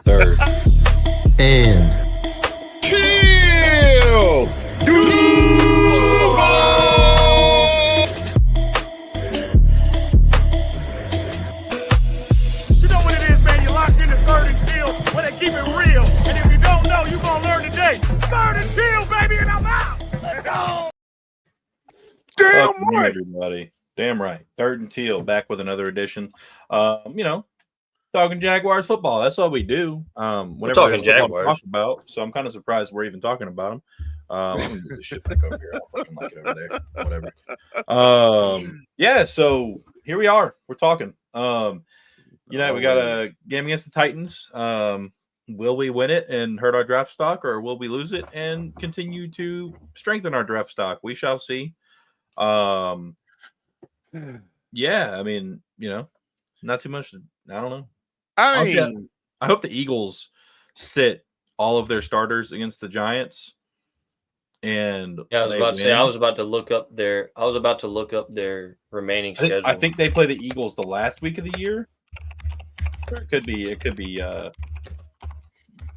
Third. And Teal! You know what it is, man. You're locked into Third and Teal where they keep it real. And if you don't know, you're going to learn today. Third and Teal, baby, and I'm out. Let's go. Damn right, everybody. Damn right. Third and Teal back with another edition. Talking Jaguars football. That's all we do. Whenever talking there's football to Jaguars. talk about. So I'm kind of surprised we're even talking about them. I'm gonna do this shit back over here. I don't fucking like it over there. Whatever. Yeah. So here we are. We're talking. We got a game against the Titans. Will we win it and hurt our draft stock, or will we lose it and continue to strengthen our draft stock? We shall see. Yeah, I mean, not too much. I don't know. I hope the Eagles sit all of their starters against the Giants. And yeah, I was about to say I was about to look up their remaining schedule. I think they play the Eagles the last week of the year. Or it could be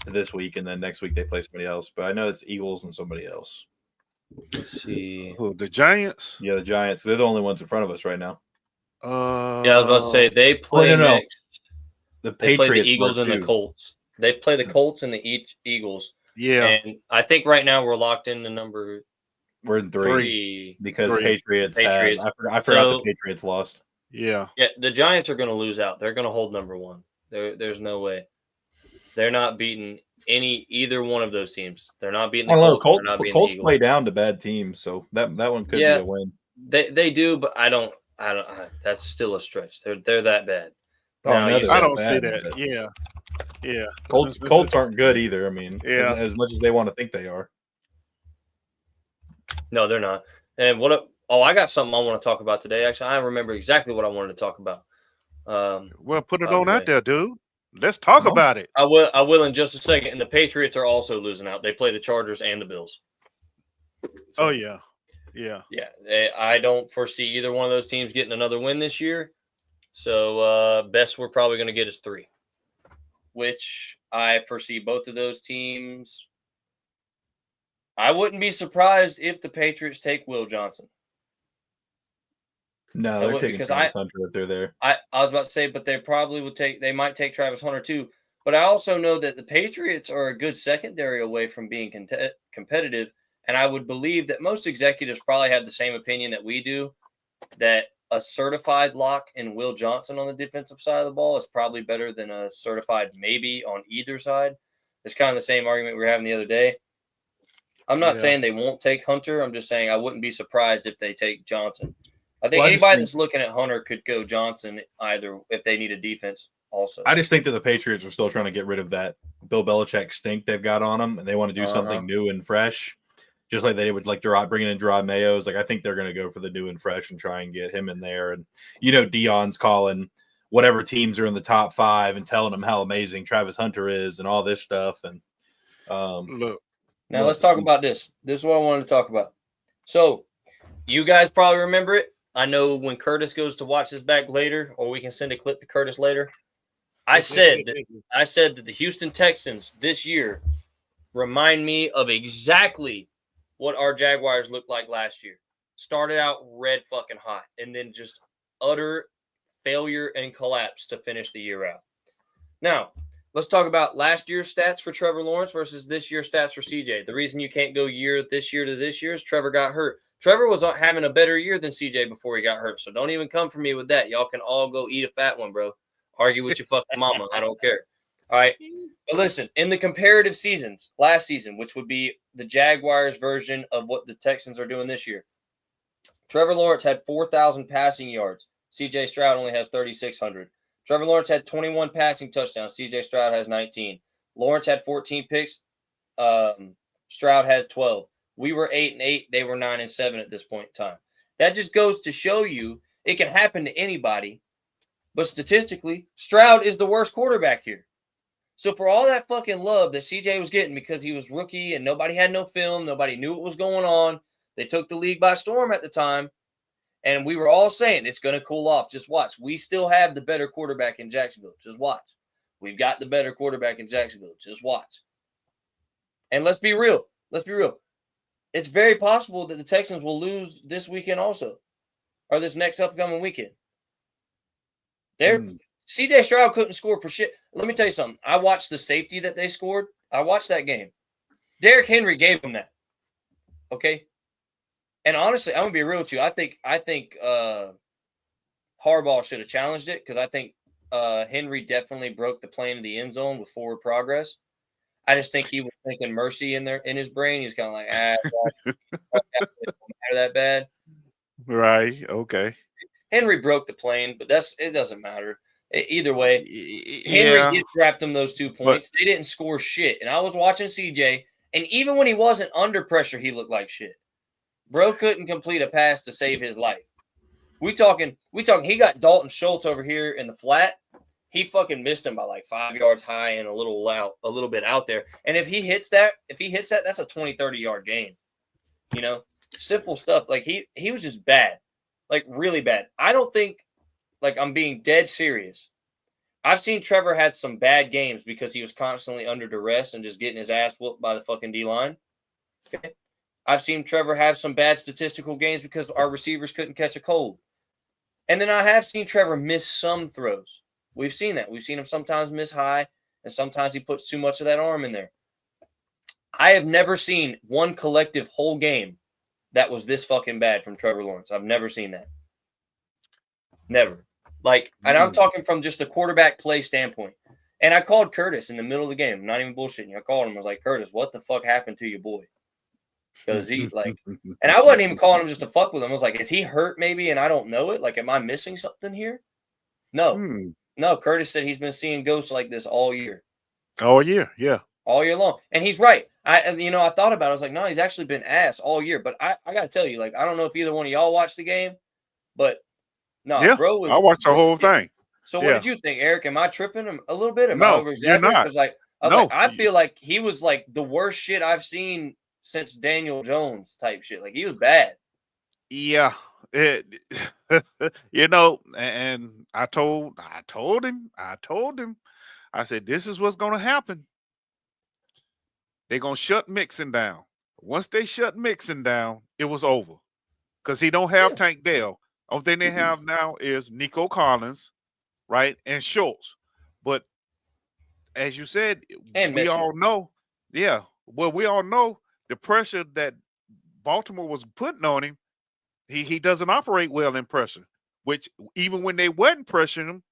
this week, and then next week they play somebody else. But I know it's Eagles and somebody else. Let's see. Who, the Giants? Yeah, the Giants. They're the only ones in front of us right now. Yeah, I was about to say they play next. The They Patriots play the Eagles and the Colts. They play the Colts and the Eagles. Yeah. And I think right now we're locked into number We're in three because Three. Patriots. Patriots. I forgot the Patriots lost. Yeah. Yeah, the Giants are going to lose out. They're going to hold number one. There's no way. They're not beating either one of those teams. They're not beating the Colts. Colts, they're not beating Colts the Eagles. play down to bad teams, so that one could be a win. They do, but I don't. That's still a stretch. They're that bad. Oh, Now, no, you I they're don't bad, see that. but Yeah. Colts aren't good either. I mean, Yeah. as much as they want to think they are. No, they're not. And I got something I want to talk about today. Actually, I remember exactly what I wanted to talk about. Well, put it on out there, dude. Let's talk about it. I will in just a second. And the Patriots are also losing out. They play the Chargers and the Bills. Oh, yeah. Yeah. Yeah, I don't foresee either one of those teams getting another win this year. So best we're probably going to get is 3, which I foresee both of those teams. I wouldn't be surprised if the Patriots take Will Johnson. No, they're taking Travis Hunter if they're there. I was about to say, but they probably would they might take Travis Hunter too. But I also know that the Patriots are a good secondary away from being competitive. And I would believe that most executives probably have the same opinion that we do, that a certified lock in Will Johnson on the defensive side of the ball is probably better than a certified maybe on either side. It's kind of the same argument we were having the other day. I'm not saying they won't take Hunter. I'm just saying I wouldn't be surprised if they take Johnson. I think anybody that's looking at Hunter could go Johnson either if they need a defense also. I just think that the Patriots are still trying to get rid of that Bill Belichick stink they've got on them, and they want to do something new and fresh. Just like they would like bringing in Gerard Mayo's. Like I think they're going to go for the new and fresh and try and get him in there. And Dion's calling whatever teams are in the top 5 and telling them how amazing Travis Hunter is and all this stuff. And let's talk about this. This is what I wanted to talk about. So you guys probably remember it. I know when Curtis goes to watch this back later, or we can send a clip to Curtis later. I said that the Houston Texans this year remind me of exactly what our Jaguars looked like last year. Started out red fucking hot, and then just utter failure and collapse to finish the year out. Now, let's talk about last year's stats for Trevor Lawrence versus this year's stats for CJ. The reason you can't go this year to this year is Trevor got hurt. Trevor was having a better year than CJ before he got hurt, so don't even come for me with that. Y'all can all go eat a fat one, bro. Argue with your fucking mama. I don't care. All right. But listen, in the comparative seasons, last season, which would be the Jaguars version of what the Texans are doing this year, Trevor Lawrence had 4,000 passing yards. CJ Stroud only has 3,600. Trevor Lawrence had 21 passing touchdowns. CJ Stroud has 19. Lawrence had 14 picks. Stroud has 12. We were 8-8. They were 9-7 at this point in time. That just goes to show you it can happen to anybody. But statistically, Stroud is the worst quarterback here. So for all that fucking love that CJ was getting because he was rookie and nobody had no film, nobody knew what was going on, they took the league by storm at the time, and we were all saying it's going to cool off. Just watch. We still have the better quarterback in Jacksonville. Just watch. We've got the better quarterback in Jacksonville. Just watch. And let's be real. It's very possible that the Texans will lose this weekend also, or this next upcoming weekend. CJ Stroud couldn't score for shit. Let me tell you something. I watched the safety that they scored. I watched that game. Derrick Henry gave them that. Okay. And honestly, I'm gonna be real with you. I think Harbaugh should have challenged it because I think Henry definitely broke the plane of the end zone with forward progress. I just think he was thinking mercy in his brain. He was kind of like, matter that bad. Right. Okay. Henry broke the plane, but it doesn't matter. Either way, Henry did wrap them those 2 points. They didn't score shit. And I was watching CJ, and even when he wasn't under pressure, he looked like shit. Bro couldn't complete a pass to save his life. We talking. He got Dalton Schultz over here in the flat. He fucking missed him by like 5 yards high and a little bit out there. And if he hits that, that's a 20, 30-yard game. You know, simple stuff. Like he was just bad, like really bad. I don't think, like, I'm being dead serious. I've seen Trevor had some bad games because he was constantly under duress and just getting his ass whooped by the fucking D-line. Okay. I've seen Trevor have some bad statistical games because our receivers couldn't catch a cold. And then I have seen Trevor miss some throws. We've seen that. We've seen him sometimes miss high, and sometimes he puts too much of that arm in there. I have never seen one collective whole game that was this fucking bad from Trevor Lawrence. I've never seen that. Never. Like, and I'm talking from just the quarterback play standpoint. And I called Curtis in the middle of the game. I'm not even bullshitting you. I called him. I was like, Curtis, what the fuck happened to your boy? Because he, like, and I wasn't even calling him just to fuck with him. I was like, is he hurt maybe and I don't know it? Like, am I missing something here? No. No, Curtis said he's been seeing ghosts like this all year. All year, yeah. All year long. And he's right. I thought about it. I was like, no, he's actually been ass all year. But I got to tell you, like, I don't know if either one of y'all watched the game, but no, yeah, bro. I watched the whole thing. So what did you think, Eric? Am I tripping a little bit? Am I No, over-exaggerating? you're not. Because, like, I feel like he was, like, the worst shit I've seen since Daniel Jones type shit. Like, he was bad. Yeah. You know, and I told him, I said, this is what's going to happen. They're going to shut Mixon down. Once they shut Mixon down, it was over. Because he don't have Tank Dell. Only thing they have now is Nico Collins, right, and Schultz. But as you said, and we all know, we all know the pressure that Baltimore was putting on him. He doesn't operate well in pressure, which even when they wasn't pressuring him,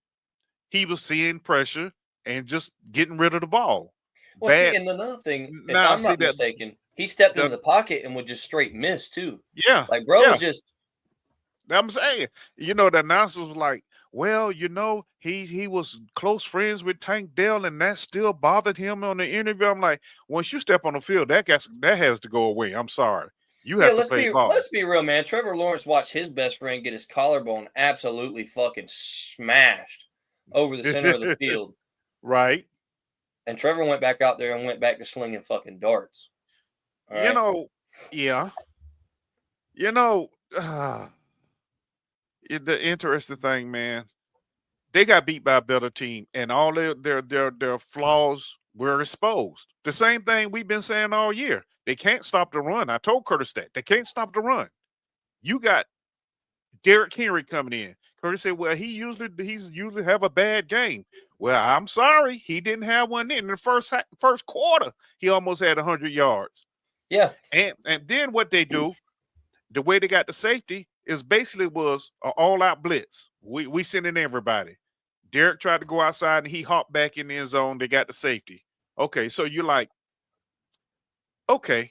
he was seeing pressure and just getting rid of the ball. Well, see, and another thing, if I'm not mistaken, he stepped into the pocket and would just straight miss too. Yeah. Like, bro was just. I'm saying, you know, the announcers was like, well, you know, he was close friends with Tank Dell, and that still bothered him on the interview. I'm like, once you step on the field, that has to go away. I'm sorry. You have to play ball. Let's be real, man. Trevor Lawrence watched his best friend get his collarbone absolutely fucking smashed over the center of the field. Right. And Trevor went back out there and went back to slinging fucking darts. All right? Know, yeah. You know, the interesting thing, man, they got beat by a better team, and all their flaws were exposed. The same thing we've been saying all year. They can't stop the run. I told Curtis that. They can't stop the run. You got Derrick Henry coming in. Curtis said, well, he's usually have a bad game. Well, I'm sorry. He didn't have one in the first quarter. He almost had 100 yards. Yeah. And then what they do, the way they got the safety is basically was an all-out blitz. We sending everybody. Derrick tried to go outside, and he hopped back in the end zone. They got the safety. Okay, so you're like, okay.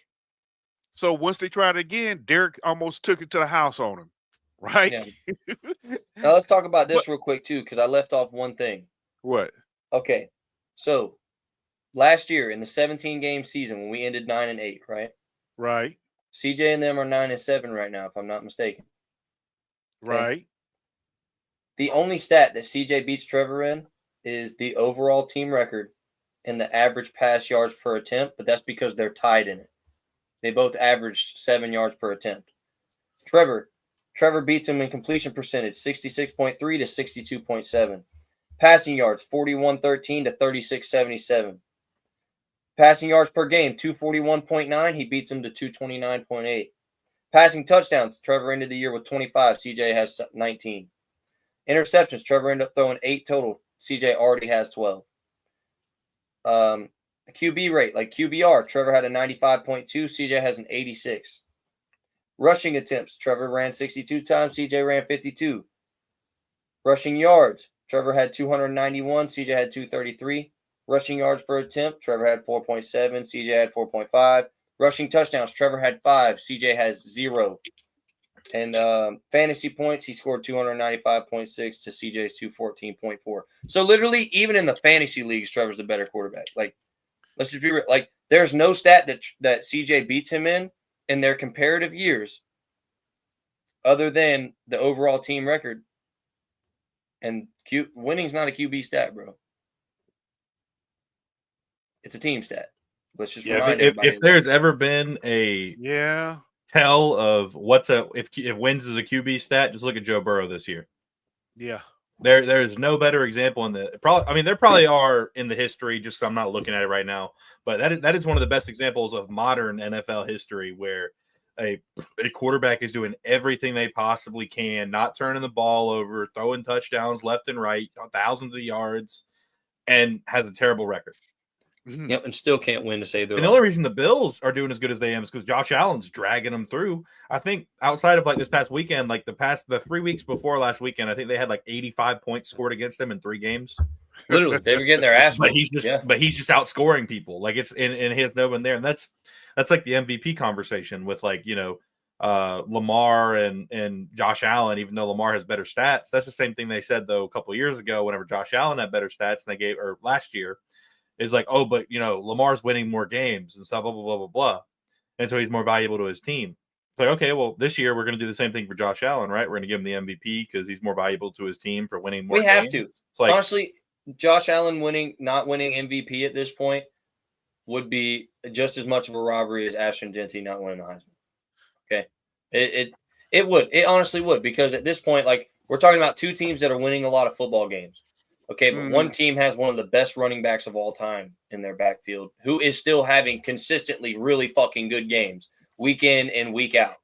So once they tried it again, Derrick almost took it to the house on him, right? Yeah. Now let's talk about this real quick too, because I left off one thing. What? Okay, so last year in the 17-game season when we ended 9-8, right? Right. CJ and them are 9-7 right now, if I'm not mistaken. Okay? Right. The only stat that CJ beats Trevor in is the overall team record and the average pass yards per attempt, but that's because they're tied in it. They both averaged 7 yards per attempt. Trevor beats him in completion percentage, 66.3 to 62.7. Passing yards, 4113 to 3677. Passing yards per game, 241.9. He beats him to 229.8. Passing touchdowns, Trevor ended the year with 25. CJ has 19. Interceptions, Trevor ended up throwing 8 total. CJ already has 12. QB rate, like QBR, Trevor had a 95.2. CJ has an 86. Rushing attempts, Trevor ran 62 times. CJ ran 52. Rushing yards, Trevor had 291. CJ had 233. Rushing yards per attempt, Trevor had 4.7. CJ had 4.5. Rushing touchdowns, Trevor had 5. CJ has 0. And fantasy points, he scored 295.6 to CJ's 214.4. So literally, even in the fantasy leagues, Trevor's the better quarterback. Like, let's just be real. Like, there's no stat that CJ beats him in their comparative years, other than the overall team record. And winning's not a QB stat, bro. It's a team stat. Let's just remind everybody. If there's ever been a tell of if wins is a QB stat, just look at Joe Burrow this year. Yeah. There's no better example in the probably. I mean, there probably are in the history. Just I'm not looking at it right now, but that is one of the best examples of modern NFL history where a quarterback is doing everything they possibly can, not turning the ball over, throwing touchdowns left and right, thousands of yards, and has a terrible record. Yep, and still can't win to save their life. And the only reason the Bills are doing as good as they am is because Josh Allen's dragging them through. I think outside of like this past weekend, like the 3 weeks before last weekend, I think they had like 85 points scored against them in 3 games. Literally, they were getting their ass. But he's just outscoring people. Like it's in his no one there, and that's like the MVP conversation with like Lamar and Josh Allen. Even though Lamar has better stats, that's the same thing they said though a couple of years ago. Whenever Josh Allen had better stats, and they gave or last year. Is like, oh, but Lamar's winning more games and stuff, blah, blah, blah, blah, blah. And so he's more valuable to his team. It's like, okay, well, this year we're going to do the same thing for Josh Allen, right? We're going to give him the MVP because he's more valuable to his team for winning more games. We have to. It's like, honestly, Josh Allen not winning MVP at this point would be just as much of a robbery as Ashton Genty not winning the Heisman. Okay? It would. It honestly would, because at this point, like, we're talking about 2 teams that are winning a lot of football games. Okay, but one team has one of the best running backs of all time in their backfield, who is still having consistently really fucking good games week in and week out,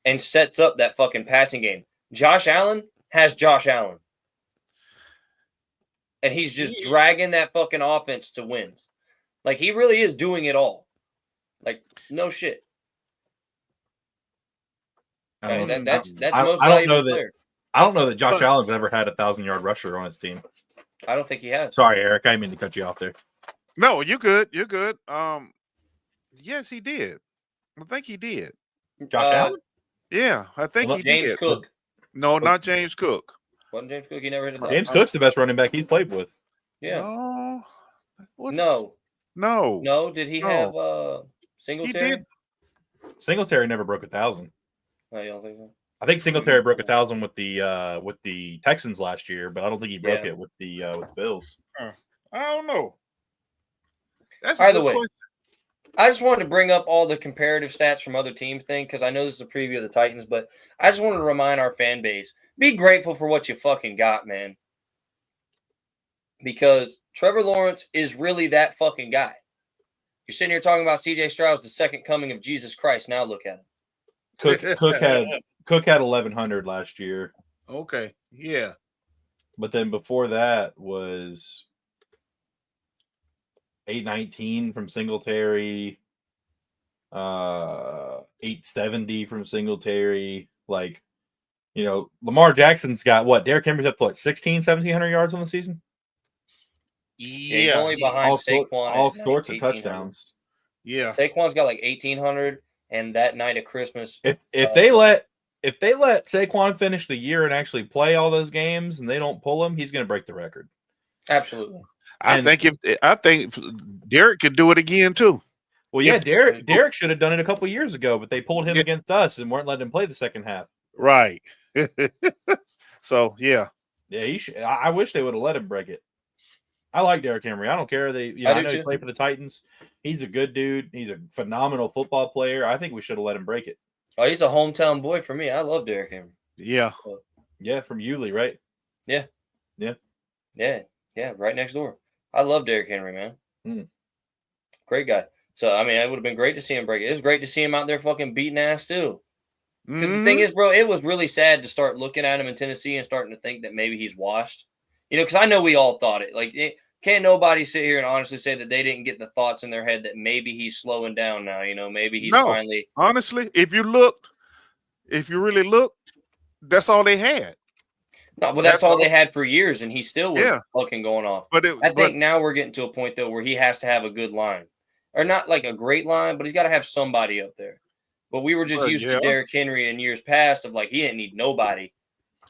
and sets up that fucking passing game. Josh Allen has Josh Allen, and he's just dragging that fucking offense to wins. Like, he really is doing it all. Like, no shit. I mean, that's most valuable player. I don't know that Josh Allen's ever had a 1,000-yard rusher on his team. I don't think he has. Sorry, Eric. I didn't mean to cut you off there. No, you're good. You're good. Yes, he did. I think he did. Josh Allen? Yeah, I think he James did. Cook. No, not James Cook. Wasn't James Cook? He never hit a James Cook's the best running back he's played with. Yeah. No. No. Did he have Singletary? He did. Singletary never broke 1,000. No, you don't think so? I think Singletary broke 1,000 with the Texans last year, but I don't think he broke it with the Bills. I don't know. That's a good question. I just wanted to bring up all the comparative stats from other teams thing, because I know this is a preview of the Titans, but I just wanted to remind our fan base, be grateful for what you fucking got, man. Because Trevor Lawrence is really that fucking guy. You're sitting here talking about CJ Stroud's the second coming of Jesus Christ. Now look at him. Cook had 1,100 last year. Okay, yeah. But then before that was 819 from Singletary, 870 from Singletary. Like, Lamar Jackson's got what? Derrick Henry's up to 1,700 yards on the season. Yeah, he's only behind Saquon. All sorts of touchdowns. Yeah, Saquon's got 1,800. And that night of Christmas, if they let Saquon finish the year and actually play all those games, and they don't pull him, he's going to break the record. Absolutely. I think Derek could do it again too. Well, yeah, Derek should have done it a couple years ago, but they pulled him against us and weren't letting him play the second half. Right. So yeah, he should. I wish they would have let him break it. I like Derrick Henry. I don't care. I know he played for the Titans. He's a good dude. He's a phenomenal football player. I think we should have let him break it. Oh, he's a hometown boy for me. I love Derrick Henry. Yeah. Yeah, from Yulee, right? Yeah. Yeah. Yeah, right next door. I love Derrick Henry, man. Mm. Great guy. So I mean, it would have been great to see him break it. It was great to see him out there fucking beating ass too. Because the thing is, bro, it was really sad to start looking at him in Tennessee and starting to think that maybe he's washed. You know, because I know we all thought it. Like, can't nobody sit here and honestly say that they didn't get the thoughts in their head that maybe he's slowing down now. You know, maybe he's finally. Honestly, if you really look, that's all they had. No, well, that's all they had for years, and he still was fucking going off. But I think now we're getting to a point though where he has to have a good line, or not like a great line, but he's got to have somebody up there. But we were just used to Derrick Henry in years past of like he didn't need nobody.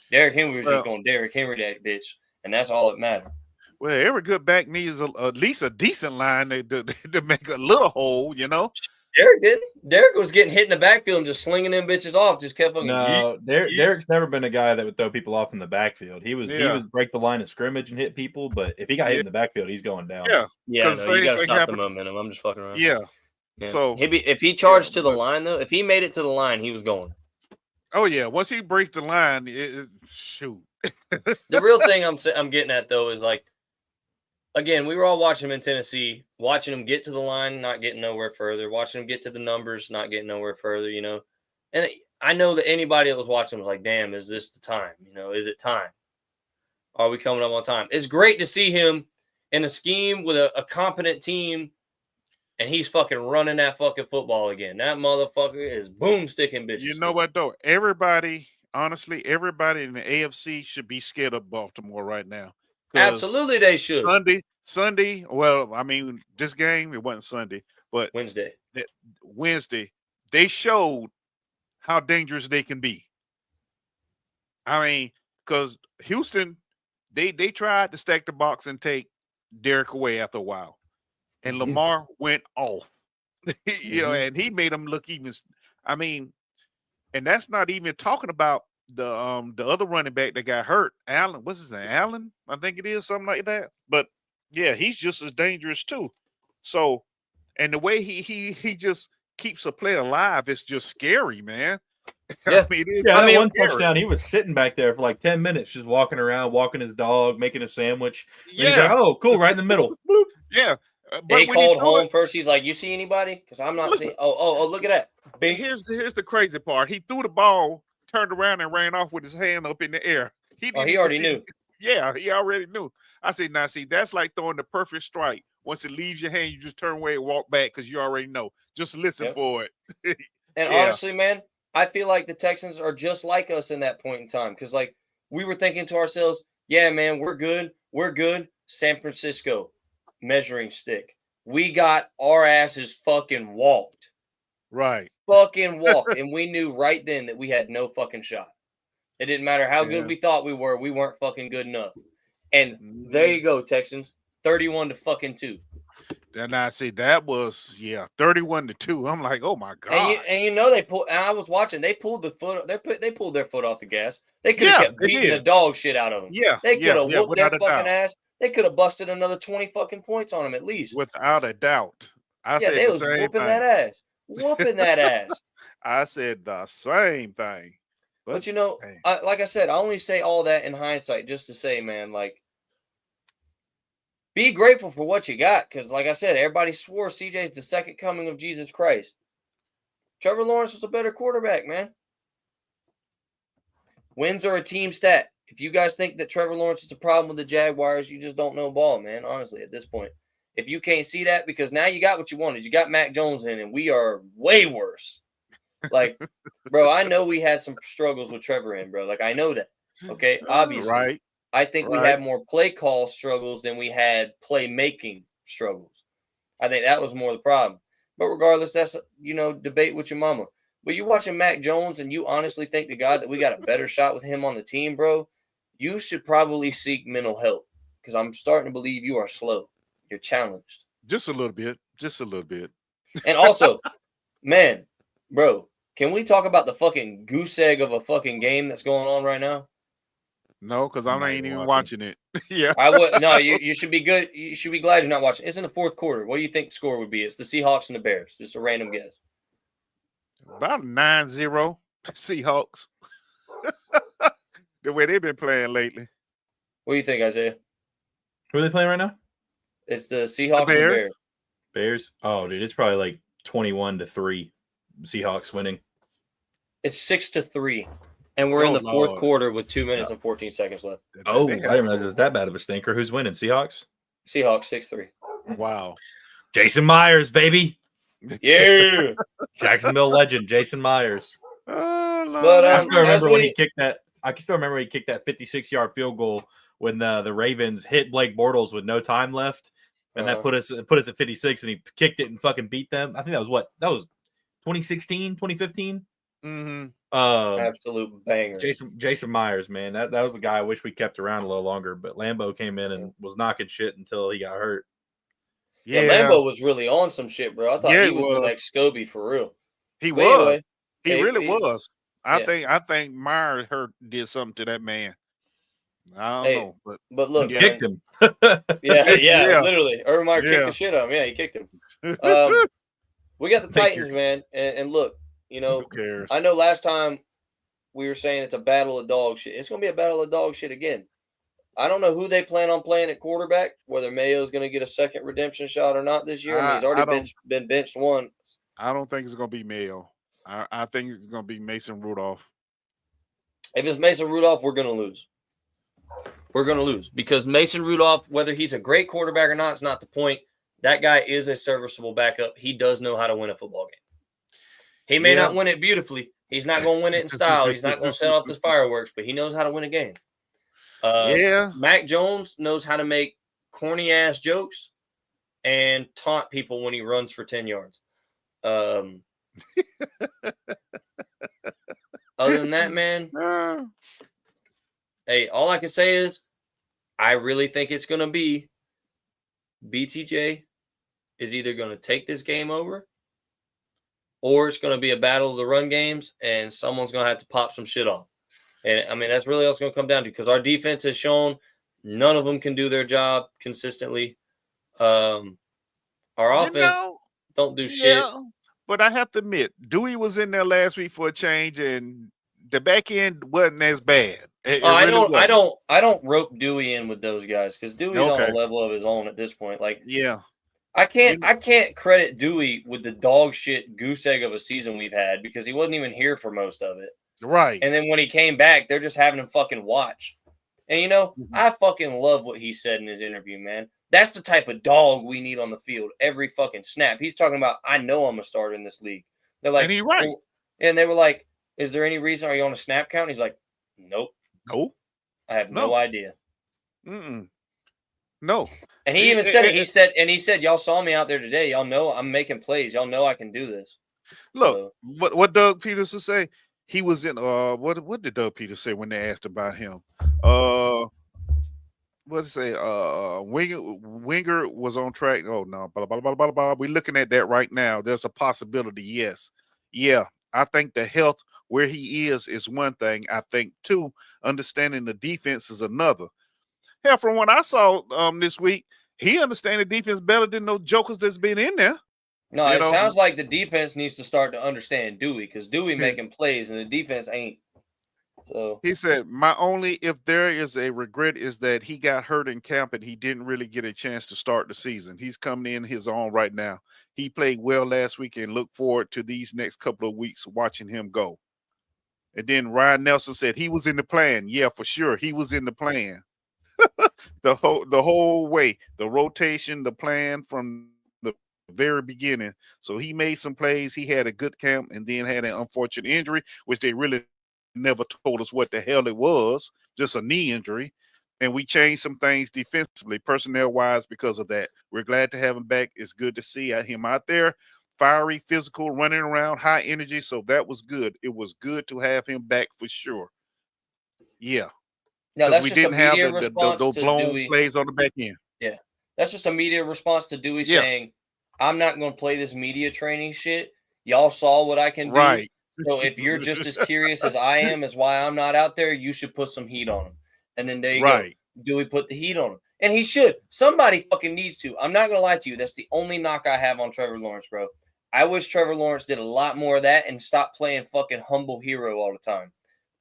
Derrick Henry was just going Derrick Henry that bitch, and that's all that mattered. Well, every good back needs at least a decent line to make a little hole, you know. Derrick didn't. Derrick was getting hit in the backfield and just slinging them bitches off. Just kept fucking. No, Derrick's never been a guy that would throw people off in the backfield. He would break the line of scrimmage and hit people, but if he got hit in the backfield, he's going down. No, you got to stop the momentum. I'm just fucking around. Yeah. So if he charged to the line though, if he made it to the line, he was going. Oh yeah, once he breaks the line, shoot. The real thing I'm getting at though is like, again, we were all watching him in Tennessee, watching him get to the line, not getting nowhere further, watching him get to the numbers, not getting nowhere further, you know. And I know that anybody that was watching was like, damn, is this the time? You know, is it time? Are we coming up on time? It's great to see him in a scheme with a competent team, and he's fucking running that fucking football again. That motherfucker is boomsticking bitches. You know what, though? Honestly, everybody in the AFC should be scared of Baltimore right now. Absolutely, they should. Sunday. Well, I mean, this game, it wasn't Sunday, but Wednesday, they showed how dangerous they can be. I mean, because Houston, they tried to stack the box and take Derrick away after a while, and Lamar went off. You know, and he made them look even. I mean, and that's not even talking about the other running back that got hurt, Allen. What's his name? Allen, I think it is, something like that. But yeah, he's just as dangerous too. So, and the way he just keeps a play alive is just scary, man. Yeah. I mean, one touchdown, he was sitting back there for like 10 minutes, just walking around, walking his dog, making a sandwich. Yeah. He's like, oh, cool, right in the middle. Yeah. They called home first. He's like, you see anybody? Because I'm not seeing. Oh, look at that. Big. Here's the crazy part. He threw the ball, turned around, and ran off with his hand up in the air. He already knew. Yeah, he already knew. I said, now see, that's like throwing the perfect strike. Once it leaves your hand, you just turn away and walk back because you already know. Just listen for it. And honestly, man, I feel like the Texans are just like us in that point in time. Because, like, we were thinking to ourselves, yeah, man, we're good. We're good. San Francisco, measuring stick. We got our asses fucking walked. Right. Fucking walked. And we knew right then that we had no fucking shot. It didn't matter how good we thought we weren't fucking good enough. And there you go, Texans. 31-2. And I see that was 31-2. I'm like, oh my god! And you know they pulled. And I was watching. They pulled the foot. They pulled their foot off the gas. They could have kept beating the dog shit out of them. Yeah, they could have whooped their fucking ass. They could have busted another 20 fucking points on them at least. Without a doubt. I said they the was same whooping thing. that ass. Whooping that ass. I said the same thing. But you know, like I said, I only say all that in hindsight just to say, man, like, be grateful for what you got. Because, like I said, everybody swore CJ's the second coming of Jesus Christ. Trevor Lawrence was a better quarterback, man. Wins are a team stat. If you guys think that Trevor Lawrence is the problem with the Jaguars, you just don't know ball, man, honestly, at this point. If you can't see that, because now you got what you wanted. You got Mac Jones in, and we are way worse. Like, bro, I know we had some struggles with Trevor in, bro. Like, I know that. Okay, obviously. Right. I think we had more play call struggles than we had play making struggles. I think that was more the problem. But regardless, that's, debate with your mama. But you watching Mac Jones and you honestly think to God that we got a better shot with him on the team, bro, you should probably seek mental help because I'm starting to believe you are slow. You're challenged. Just a little bit. Just a little bit. And also, man, bro, can we talk about the fucking goose egg of a fucking game that's going on right now? No, because I ain't even watching it. Yeah. I would. No, you should be good. You should be glad you're not watching. It's in the fourth quarter. What do you think the score would be? It's the Seahawks and the Bears. Just a random guess. About 9-0 Seahawks. The way they've been playing lately. What do you think, Isaiah? Who are they playing right now? It's the Seahawks and Bears. Bears. Bears. Oh, dude, it's probably like 21-3. Seahawks winning. It's 6-3, and we're in the fourth Lord. quarter with 2 minutes and 14 seconds left. Oh, They I didn't realize it was that bad of a stinker. Who's winning? Seahawks. Seahawks 6-3. Wow. Jason Myers, baby. Yeah. Jacksonville legend, Jason Myers. Oh, Lord. But, I um, still remember as when we- he kicked that. I can still remember he kicked that 56-yard field goal when the Ravens hit Blake Bortles with no time left, and that put us at 56, and he kicked it and fucking beat them. I think that was 2016, 2015. Mm-hmm. Absolute banger. Jason Myers, man, that was the guy I wish we kept around a little longer. But Lambeau came in and was knocking shit until he got hurt. Yeah, Lambeau was really on some shit, bro. I thought he was the next Scobie for real. He But was. anyway, He really he- was. I think Myers did something to that man. I don't know, but look, He man, kicked him. yeah, literally. Urban Meyer kicked Yeah. the shit out of him. Yeah, he kicked him. We got the Take Titans, your- man, and look, you know, who cares? I know last time we were saying it's a battle of dog shit. It's gonna be a battle of dog shit again. I don't know who they plan on playing at quarterback, whether Mayo's going to get a second redemption shot or not this year. I mean, he's already been benched once. I don't think it's going to be Mayo. I think it's going to be Mason Rudolph. If it's Mason Rudolph, we're going to lose. We're going to lose because Mason Rudolph, whether he's a great quarterback or not, it's not the point. That guy is a serviceable backup. He does know how to win a football game. He may not win it beautifully. He's not going to win it in style. He's not going to set off the fireworks, but he knows how to win a game. Mac Jones knows how to make corny ass jokes and taunt people when he runs for 10 yards. Other than that, man, hey, all I can say is I really think it's going to be BTJ is either going to take this game over or it's going to be a battle of the run games and someone's going to have to pop some shit off. And, I mean, that's really all it's going to come down to because our defense has shown none of them can do their job consistently. Our offense don't do shit. But I have to admit, Dewey was in there last week for a change, and the back end wasn't as bad. I don't rope Dewey in with those guys because Dewey's on a level of his own at this point. Like, I can't credit Dewey with the dog shit goose egg of a season we've had because he wasn't even here for most of it. Right. And then when he came back, they're just having him fucking watch. And, you know, I fucking love what he said in his interview, man. That's the type of dog we need on the field every fucking snap. He's talking about, I know I'm a starter in this league. They're like, and he's right. And they were like, is there any reason? Are you on a snap count? He's like, nope. Nope. I have no idea. No. And he even said it. He said, y'all saw me out there today. Y'all know I'm making plays. Y'all know I can do this. Look, what Doug Peterson say? He was in what did Doug Peterson say when they asked about him? What say? Winger was on track. Oh no, blah, blah, blah, blah, blah. We're looking at that right now. There's a possibility. Yes. Yeah. I think the health where he is one thing. I think too, understanding the defense is another. Hell, from what I saw this week, he understands the defense better than those jokers that's been in there. No, it sounds like the defense needs to start to understand Dewey because Dewey making plays and the defense ain't. So he said, my only, if there is a regret, is that he got hurt in camp and he didn't really get a chance to start the season. He's coming in his own right now. He played well last week and look forward to these next couple of weeks watching him go. And then Ryan Nelson said he was in the plan. Yeah, for sure. He was in the plan. the whole way, the rotation, the plan from the very beginning. So he made some plays. He had a good camp and then had an unfortunate injury, which they really never told us what the hell it was, just a knee injury. And we changed some things defensively, personnel-wise, because of that. We're glad to have him back. It's good to see him out there, fiery, physical, running around, high energy. So that was good. It was good to have him back for sure. Yeah. Because we didn't have those blown plays on the back end. Yeah. That's just a media response to Dewey saying, I'm not going to play this media training shit. Y'all saw what I can do. Right. So if you're just as curious as I am as why I'm not out there, you should put some heat on him. And then there you go. Dewey put the heat on him. And he should. Somebody fucking needs to. I'm not going to lie to you. That's the only knock I have on Trevor Lawrence, bro. I wish Trevor Lawrence did a lot more of that and stop playing fucking humble hero all the time.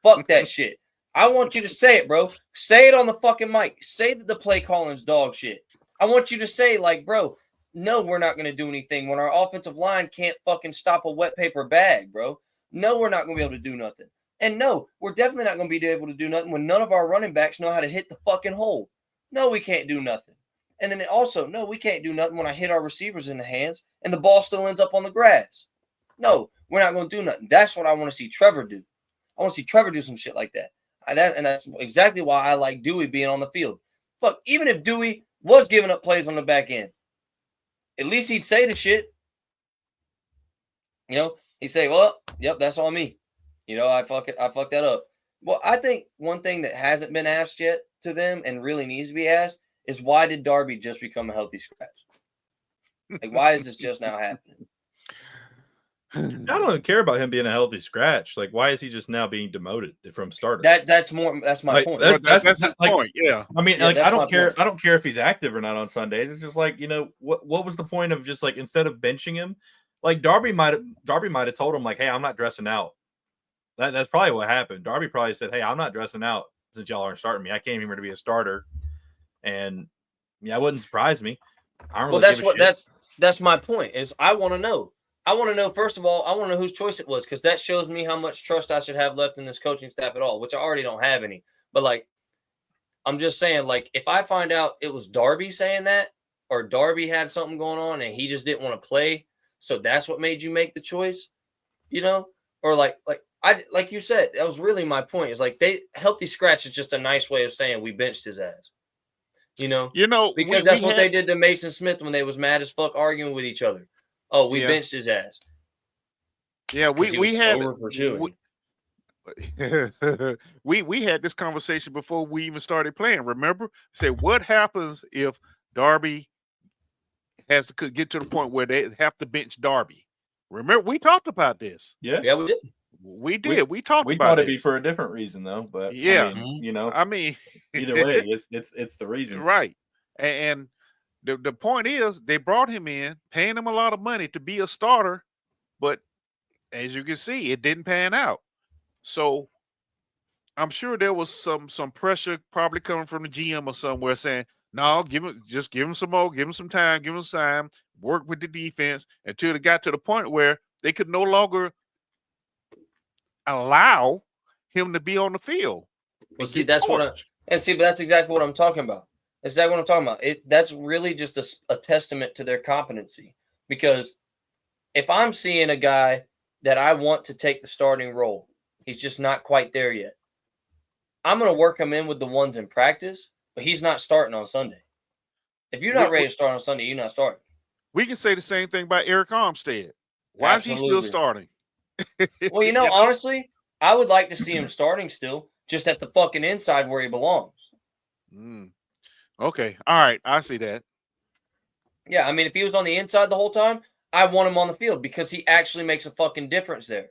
Fuck that shit. I want you to say it, bro. Say it on the fucking mic. Say that the play calling's dog shit. I want you to say, like, bro, no, we're not going to do anything when our offensive line can't fucking stop a wet paper bag, bro. No, we're not going to be able to do nothing. And no, we're definitely not going to be able to do nothing when none of our running backs know how to hit the fucking hole. No, we can't do nothing. And then also, no, we can't do nothing when I hit our receivers in the hands and the ball still ends up on the grass. No, we're not going to do nothing. That's what I want to see Trevor do. I want to see Trevor do some shit like that. And that's exactly why I like Dewey being on the field. Fuck, even if Dewey was giving up plays on the back end, at least he'd say the shit. You know, he'd say, well, yep, that's on me. You know, I fucked that up. Well, I think one thing that hasn't been asked yet to them and really needs to be asked is why did Darby just become a healthy scratch? Like, why is this just now happening? I don't care about him being a healthy scratch. Like, why is he just now being demoted from starter? That's my point. That's his point. Yeah. I mean, like, I don't care. Point. I don't care if he's active or not on Sundays. It's just like, you know, what was the point of just like instead of benching him, like Darby might have told him like, hey, I'm not dressing out. That's probably what happened. Darby probably said, hey, I'm not dressing out since y'all aren't starting me. I came here to be a starter, and yeah, it wouldn't surprise me. I don't really that's my point. Is I want to know. I want to know, first of all, I want to know whose choice it was, because that shows me how much trust I should have left in this coaching staff at all, which I already don't have any. But, like, I'm just saying, like, if I find out it was Darby saying that, or Darby had something going on and he just didn't want to play, so that's what made you make the choice, you know? Or, like you said, that was really my point. Is like, healthy scratch is just a nice way of saying we benched his ass. You know, because that's what they did to Mason Smith when they was mad as fuck arguing with each other. Oh, we benched his ass. Yeah, we had we had this conversation before we even started playing. Remember? Say, what happens if Darby has to get to the point where they have to bench Darby? Remember, we talked about this. Yeah, we did. We did. We talked about it. We thought it'd be for a different reason, though. But yeah, I mean, you know, either way, it's the reason, right? And the point is, they brought him in, paying him a lot of money to be a starter, but as you can see, it didn't pan out. So I'm sure there was some pressure probably coming from the GM or somewhere saying, no, give him some more, give him some time, work with the defense until it got to the point where they could no longer allow him to be on the field. Well, see, that's but that's exactly what I'm talking about. That's exactly what I'm talking about. That's really just a testament to their competency. Because if I'm seeing a guy that I want to take the starting role, he's just not quite there yet, I'm going to work him in with the ones in practice, but he's not starting on Sunday. If you're not ready to start on Sunday, you're not starting. We can say the same thing about Eric Armstead. Why is he still starting? Well, you know, honestly, I would like to see him starting still, just at the fucking inside where he belongs. Okay. All right. I see that. Yeah. I mean, if he was on the inside the whole time, I want him on the field because he actually makes a fucking difference there.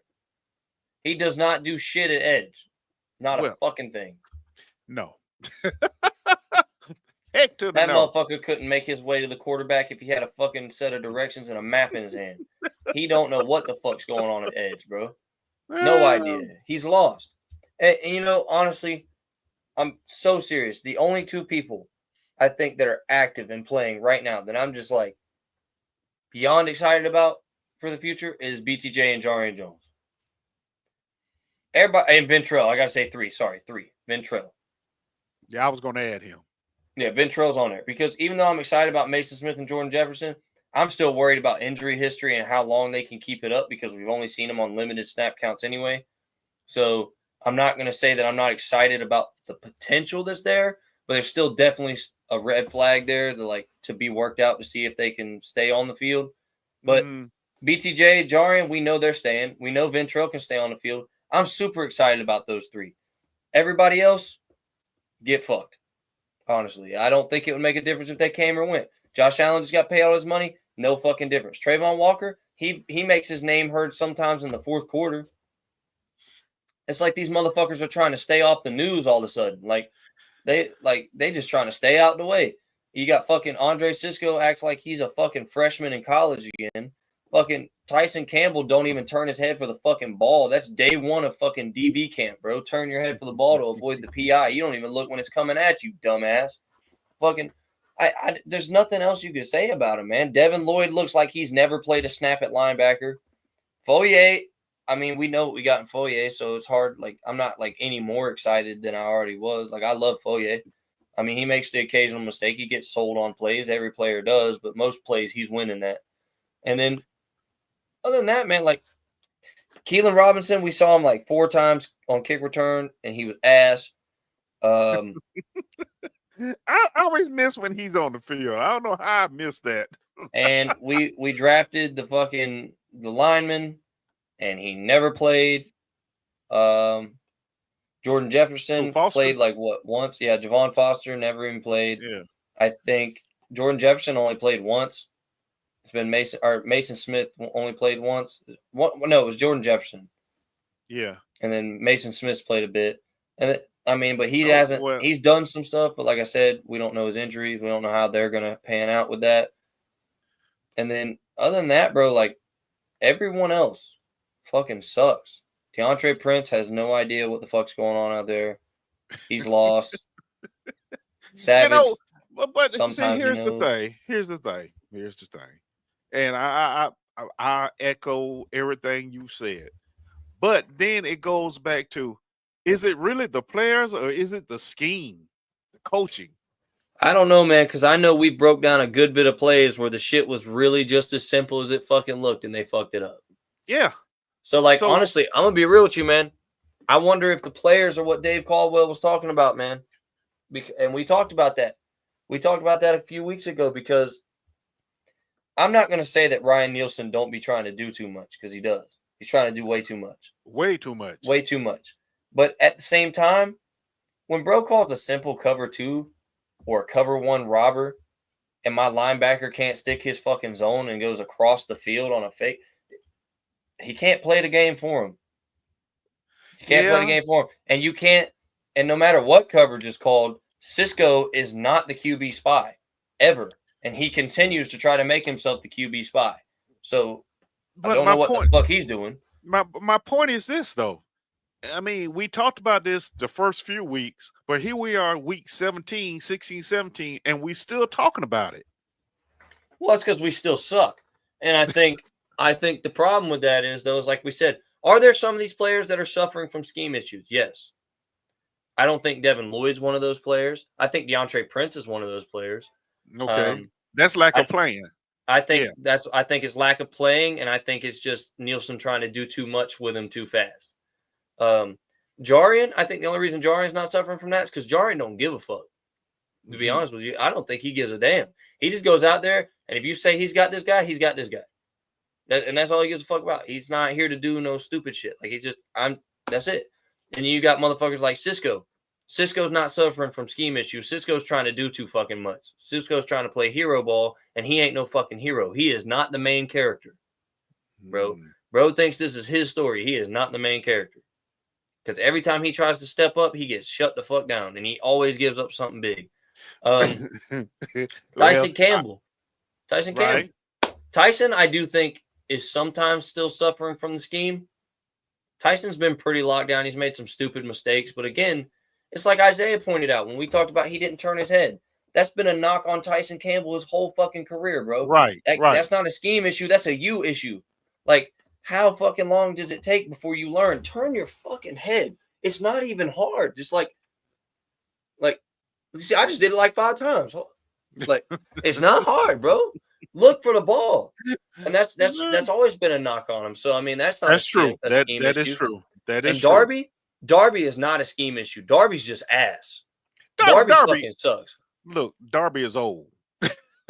He does not do shit at edge. Not a fucking thing. No. Heck to the that no. motherfucker couldn't make his way to the quarterback if he had a fucking set of directions and a map in his hand. He don't know what the fuck's going on at edge, bro. No idea. He's lost. And you know, honestly, I'm so serious. The only two people I think that are active and playing right now that I'm just like beyond excited about for the future is BTJ and Jarian Jones. Everybody and Ventrell. I gotta say three. Ventrell. Yeah, I was gonna add him. Yeah, Ventrell's on there because even though I'm excited about Mason Smith and Jordan Jefferson, I'm still worried about injury history and how long they can keep it up because we've only seen them on limited snap counts anyway. So I'm not going to say that I'm not excited about the potential that's there, but there's still definitely a red flag there to be worked out to see if they can stay on the field. But BTJ, Jarian, we know they're staying. We know Ventrell can stay on the field. I'm super excited about those three. Everybody else, get fucked. Honestly, I don't think it would make a difference if they came or went. Josh Allen just got paid all his money. No fucking difference. Trayvon Walker, he makes his name heard sometimes in the fourth quarter. It's like these motherfuckers are trying to stay off the news all of a sudden. They just trying to stay out the way. You got fucking Andre Sisco acts like he's a fucking freshman in college again. Fucking Tyson Campbell don't even turn his head for the fucking ball. That's day one of fucking DB camp, bro. Turn your head for the ball to avoid the PI. You don't even look when it's coming at you, dumbass. Fucking, there's nothing else you can say about him, man. Devin Lloyd looks like he's never played a snap at linebacker. Foyer, I mean, we know what we got in Foyer, so it's hard. Like, I'm not like any more excited than I already was. Like, I love Foyer. I mean, he makes the occasional mistake. He gets sold on plays. Every player does, but most plays he's winning that. And then, other than that, man, like Keelan Robinson, we saw him like 4 times on kick return, and he was ass. I always miss when he's on the field. I don't know how I missed that. And we drafted the lineman, and he never played. Jordan Jefferson played like what, once? Yeah, Javon Foster never even played. Yeah, I think Jordan Jefferson only played once. It's been Mason Smith only played once. No, it was Jordan Jefferson. Yeah. And then Mason Smith's played a bit. And but he hasn't. Well, he's done some stuff, but like I said, we don't know his injuries. We don't know how they're gonna pan out with that. And then other than that, bro, like everyone else fucking sucks. DeAndre Prince has no idea what the fuck's going on out there. He's lost. Savage. But see, here's the thing. And I echo everything you said. But then it goes back to, is it really the players or is it the scheme, the coaching? I don't know, man, because I know we broke down a good bit of plays where the shit was really just as simple as it fucking looked, and they fucked it up. Yeah. So honestly, I'm going to be real with you, man. I wonder if the players are what Dave Caldwell was talking about, man. And we talked about that. We talked about that a few weeks ago, because I'm not going to say that Ryan Nielsen don't be trying to do too much, because he does. He's trying to do way too much. Way too much. Way too much. But at the same time, when bro calls a simple cover 2 or a cover 1 robber, and my linebacker can't stick his fucking zone and goes across the field on a fake, he can't play the game for him. You can't play the game for him. And you can't, and no matter what coverage is called, Cisco is not the QB spy ever. And he continues to try to make himself the QB spy. So I don't know what the fuck he's doing. My point is this, though. I mean, we talked about this the first few weeks, but here we are week 16, 17, and we still talking about it. Well, it's because we still suck. And I think the problem with that is, though, is like we said, are there some of these players that are suffering from scheme issues? Yes. I don't think Devin Lloyd's one of those players. I think DeAndre Prince is one of those players. Okay. That's lack of playing. I think it's lack of playing, and I think it's just Nielsen trying to do too much with him too fast. Jarian, I think the only reason Jarian's not suffering from that is because Jarian don't give a fuck. To be honest with you, I don't think he gives a damn. He just goes out there, and if you say he's got this guy, he's got this guy. And that's all he gives a fuck about. He's not here to do no stupid shit. Like, that's it. And you got motherfuckers like Cisco. Cisco's not suffering from scheme issues. Cisco's trying to do too fucking much. Cisco's trying to play hero ball, and he ain't no fucking hero. He is not the main character, bro. Bro thinks this is his story. He is not the main character. Because every time he tries to step up, he gets shut the fuck down, and he always gives up something big. Tyson Campbell. Tyson, I do think, is sometimes still suffering from the scheme. Tyson's been pretty locked down. He's made some stupid mistakes. But again, it's like Isaiah pointed out when we talked about he didn't turn his head. That's been a knock on Tyson Campbell his whole fucking career, bro. Right. That's not a scheme issue. That's a you issue. Like, how fucking long does it take before you learn? Turn your fucking head. It's not even hard. Just like, see, I just did it like 5 times. Like, it's not hard, bro. Look for the ball. And that's always been a knock on him. So I mean, that's true. That is true. That is true. Darby is not a scheme issue. Darby's just ass. Darby fucking sucks. Look, Darby is old. You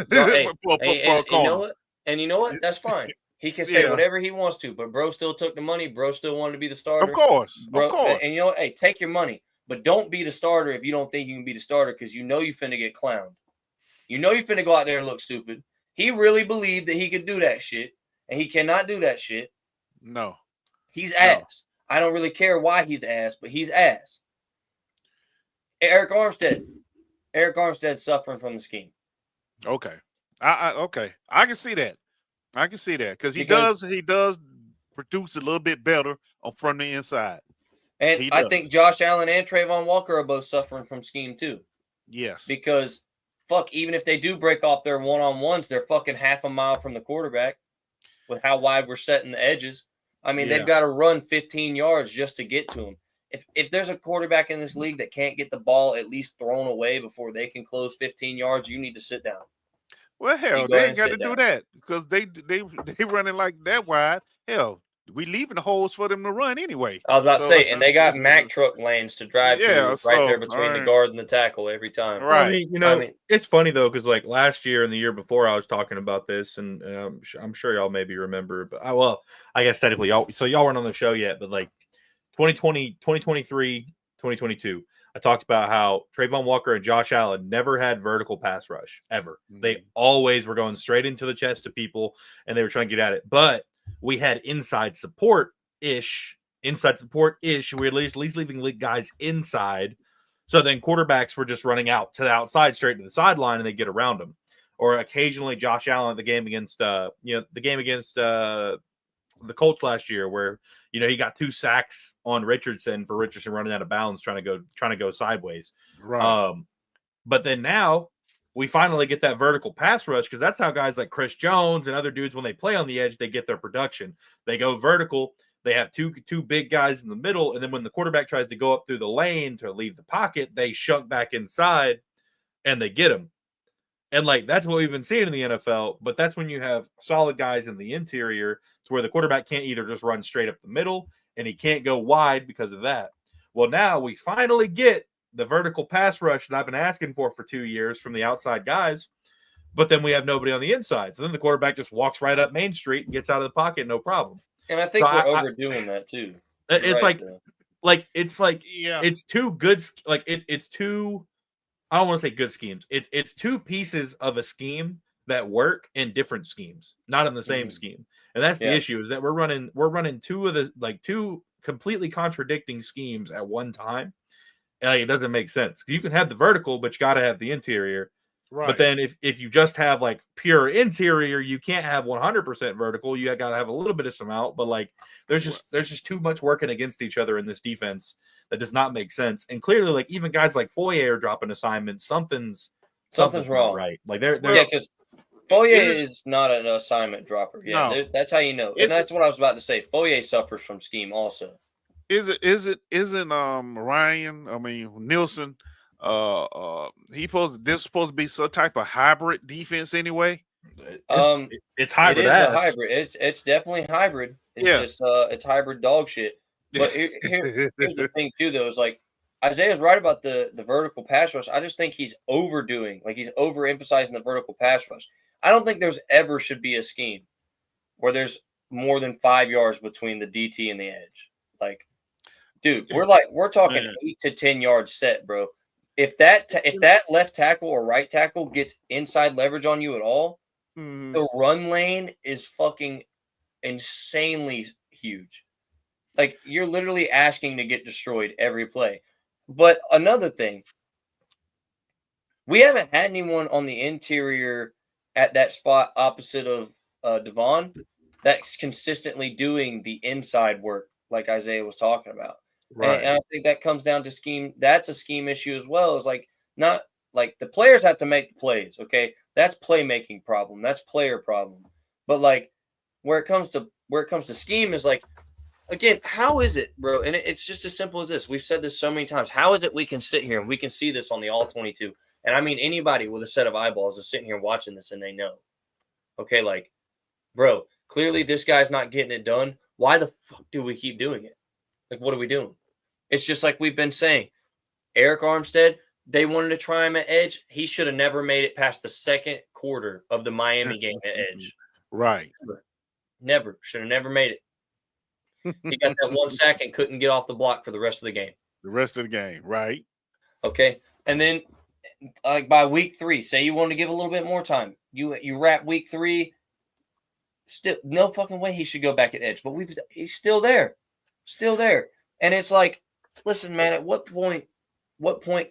know what? And you know what? That's fine. He can say whatever he wants to, but bro still took the money. Bro still wanted to be the starter. Of course. And you know what? Hey, take your money, but don't be the starter if you don't think you can be the starter, because you know you finna get clowned. You know you finna go out there and look stupid. He really believed that he could do that shit, and he cannot do that shit. No. He's ass. I don't really care why he's ass, but he's ass. Eric Armstead's suffering from the scheme. Okay. I can see that. I can see that because Because- he does produce a little bit better from the inside. And He I does. think Josh Allen and Trayvon Walker are both suffering from scheme too. Yes. Because fuck, even if they do break off their one-on-ones, they're fucking half a mile from the quarterback with how wide we're setting the edges. I mean, Yeah. they've got to run 15 yards just to get to him. If there's a quarterback in this league that can't get the ball at least thrown away before they can close 15 yards, you need to sit down. Well, hell, go they ahead ain't and got to sit do down. that because they running like that wide. Hell, we leaving the holes for them to run anyway. I was about to So- say, and they got Mack truck lanes to drive Yeah, through right there so, between the alright. guard and the tackle every time. Right. I mean, you know, I mean- it's funny though because like last year and the year before, I was talking about this, and I'm sure y'all maybe remember, but I guess technically y'all weren't on the show yet, but like 2020, 2023, 2022, I talked about how Trayvon Walker and Josh Allen never had vertical pass rush ever. They always were going straight into the chest of people, and they were trying to get at it. But we had inside support ish. We were at least leaving guys inside. So then quarterbacks were just running out to the outside, straight to the sideline, and they get around them. Or occasionally Josh Allen, the game against the Colts last year, where he got 2 sacks on Richardson for Richardson running out of bounds, trying to go sideways. Right. But then now we finally get that vertical pass rush because that's how guys like Chris Jones and other dudes, when they play on the edge, they get their production. They go vertical. They have two big guys in the middle, and then when the quarterback tries to go up through the lane to leave the pocket, they shunt back inside and they get him. And like that's what we've been seeing in the NFL, but that's when you have solid guys in the interior to where the quarterback can't either just run straight up the middle and he can't go wide because of that. Well, now we finally get the vertical pass rush that I've been asking for 2 years from the outside guys, but then we have nobody on the inside. So then the quarterback just walks right up Main Street and gets out of the pocket, no problem. And I think So we're overdoing that too. It's You're right, though. Yeah. It's two good, like it's two. I don't want to say good schemes. It's two pieces of a scheme that work in different schemes, not in the same scheme. And that's the issue, is that we're running two completely contradicting schemes at one time. And it doesn't make sense. You can have the vertical, but you got to have the interior. Right. But then if you just have like pure interior, you can't have 100% vertical. You got to have a little bit of some out. But like there's just too much working against each other in this defense that does not make sense. And clearly, like even guys like Foyer are dropping assignments. Something's wrong, right? Like they're because Foyer is not an assignment dropper. Yeah, No. that's how you know. And that's what I was about to say. Foyer suffers from scheme also. Isn't Ryan? I mean Nielsen. This supposed to be some type of hybrid defense anyway. It's hybrid. It is a hybrid. It's definitely hybrid. It's just it's hybrid dog shit. But here's the thing too, though, is like Isaiah's right about the vertical pass rush. I just think he's overdoing, like he's overemphasizing the vertical pass rush. I don't think there's ever should be a scheme where there's more than 5 yards between the DT and the edge. Like, dude, we're talking 8 to 10 yards set, bro. If that left tackle or right tackle gets inside leverage on you at all, the run lane is fucking insanely huge. Like you're literally asking to get destroyed every play. But another thing, we haven't had anyone on the interior at that spot opposite of Devon that's consistently doing the inside work like Isaiah was talking about. Right. And I think that comes down to scheme. That's a scheme issue as well. It's like not like the players have to make the plays. Okay. That's playmaking problem. That's player problem. But like where it comes to scheme is like, again, how is it, bro? And it's just as simple as this. We've said this so many times. How is it we can sit here and we can see this on the All 22? And I mean, anybody with a set of eyeballs is sitting here watching this and they know. Okay, like, bro, clearly this guy's not getting it done. Why the fuck do we keep doing it? Like, what are we doing? It's just like we've been saying. Eric Armstead, they wanted to try him at edge. He should have never made it past the second quarter of the Miami game at edge. Right. Never. Should have never made it. He got that 1 sack and couldn't get off the block for the rest of the game. The rest of the game, right? Okay. And then like by week 3, say you wanted to give a little bit more time. You wrap week 3, still no fucking way he should go back at edge. But he's still there. Still there. And it's like, listen, man, at what point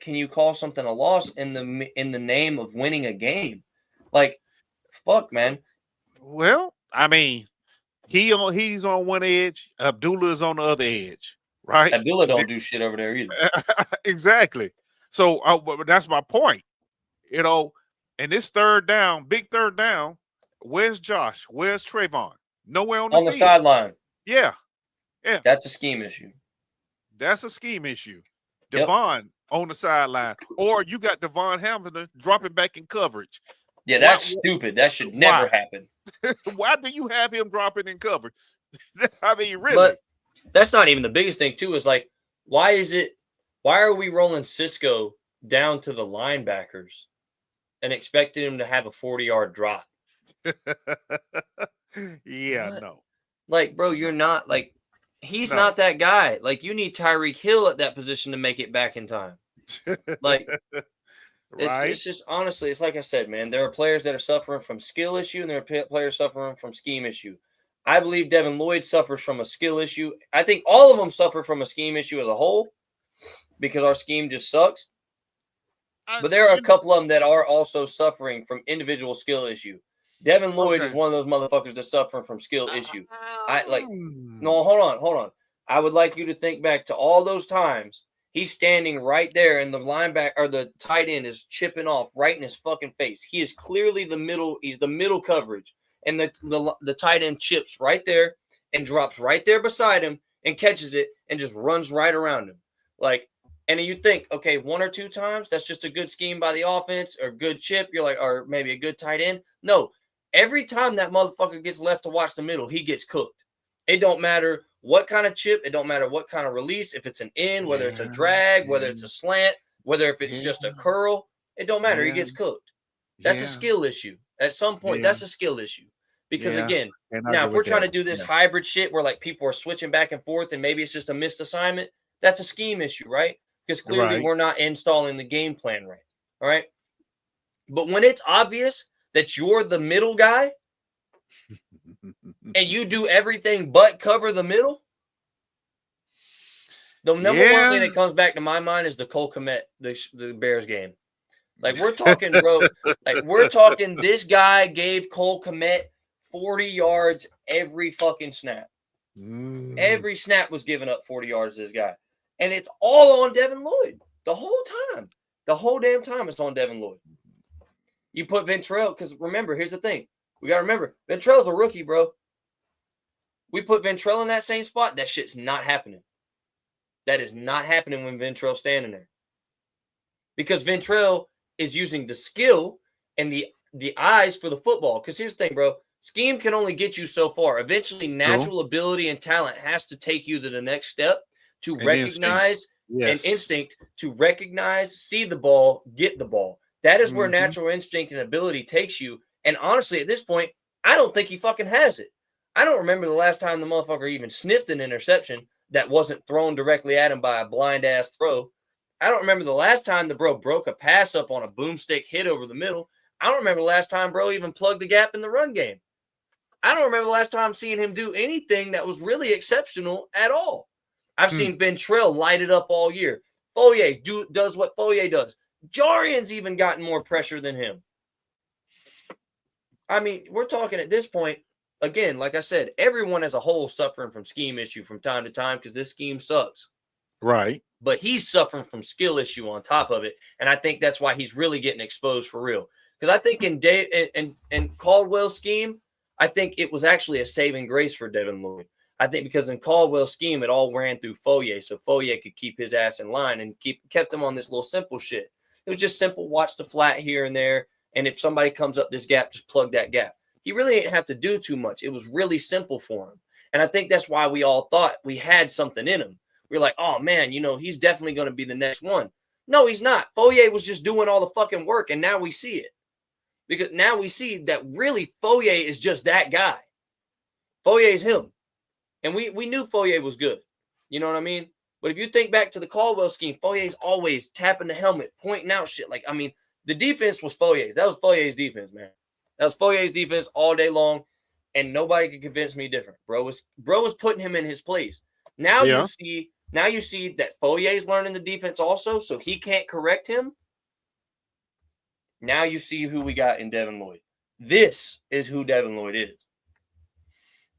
can you call something a loss in the name of winning a game? Like, fuck, man. Well, I mean, he's on one edge. Abdullah is on the other edge, right? Abdullah don't do shit over there either. Exactly. So but that's my point. You know, and this third down, big third down. Where's Josh? Where's Trayvon? Nowhere on the field. Sideline. Yeah. That's a scheme issue. That's a scheme issue. Yep. Devon on the sideline, or you got Devon Hamilton dropping back in coverage. Yeah, that's stupid. That should never happen. Why do you have him dropping in coverage? I mean, really. But that's not even the biggest thing, too, is like, why are we rolling Cisco down to the linebackers and expecting him to have a 40-yard drop? Yeah, What? no. Like, bro, you're not like, he's not that guy. Like, you need Tyreek Hill at that position to make it back in time. Like, it's just honestly, it's like I said, man. There are players that are suffering from skill issue, and there are players suffering from scheme issue. I believe Devin Lloyd suffers from a skill issue. I think all of them suffer from a scheme issue as a whole because our scheme just sucks. But there are a couple of them that are also suffering from individual skill issue. Devin Lloyd is one of those motherfuckers that's suffering from skill issue. No, hold on. I would like you to think back to all those times he's standing right there and the linebacker or the tight end is chipping off right in his fucking face. He is clearly the middle. He's the middle coverage. And the tight end chips right there and drops right there beside him and catches it and just runs right around him. Like, and you think, okay, one or two times, that's just a good scheme by the offense or good chip. You're like, or maybe a good tight end. No, every time that motherfucker gets left to watch the middle, he gets cooked. It don't matter what kind of chip. It don't matter what kind of release. If it's an in, whether it's a drag, whether it's a slant, whether if it's just a curl, it don't matter. He gets cooked. That's a skill issue. At some point, that's a skill issue. Because again, now if we're trying to do this hybrid shit where like people are switching back and forth and maybe it's just a missed assignment, that's a scheme issue, right? Because clearly we're not installing the game plan right. All right. But when it's obvious that you're the middle guy and you do everything but cover the middle, the number one thing that comes back to my mind is the Cole Kmet, the Bears game. Like we're talking, bro. Like we're talking. This guy gave Cole Kmet 40 yards every fucking snap. Every snap was giving up 40 yards to this guy. And it's all on Devin Lloyd the whole time. The whole damn time it's on Devin Lloyd. You put Ventrell, because remember, here's the thing. We got to remember, Ventrell's a rookie, bro. We put Ventrell in that same spot, that shit's not happening. That is not happening when Ventrell's standing there. Because Ventrell is using the skill and the eyes for the football. Because here's the thing, bro. Scheme can only get you so far. Eventually, natural ability and talent has to take you to the next step to recognize an instinct, to recognize, see the ball, get the ball. That is where natural instinct and ability takes you. And honestly, at this point, I don't think he fucking has it. I don't remember the last time the motherfucker even sniffed an interception that wasn't thrown directly at him by a blind-ass throw. I don't remember the last time the bro broke a pass up on a boomstick hit over the middle. I don't remember the last time bro even plugged the gap in the run game. I don't remember the last time seeing him do anything that was really exceptional at all. I've seen Ventrell light it up all year. Foyer does what Foyer does. Jarian's even gotten more pressure than him. I mean, we're talking at this point, again, like I said, everyone as a whole suffering from scheme issue from time to time because this scheme sucks. Right. But he's suffering from skill issue on top of it. And I think that's why he's really getting exposed for real. Because I think in Caldwell's scheme, I think it was actually a saving grace for Devin Lloyd. I think because in Caldwell's scheme, it all ran through Foyer, so Foyer could keep his ass in line and kept him on this little simple shit. It was just simple, watch the flat here and there, and if somebody comes up this gap, just plug that gap. He really didn't have to do too much. It was really simple for him. And I think that's why we all thought we had something in him. We were like, oh, man, he's definitely going to be the next one. No, he's not. Foyer was just doing all the fucking work, and now we see it. Because now we see that really Foyer is just that guy. Foyer is him. And we knew Foyer was good. You know what I mean? But if you think back to the Caldwell scheme, Foyer's always tapping the helmet, pointing out shit. Like, I mean, the defense was Foyer's. That was Foyer's defense, man. That was Foyer's defense all day long, and nobody could convince me different. Bro was putting him in his place. Now you see that Foyer's learning the defense also, so he can't correct him. Now you see who we got in Devin Lloyd. This is who Devin Lloyd is.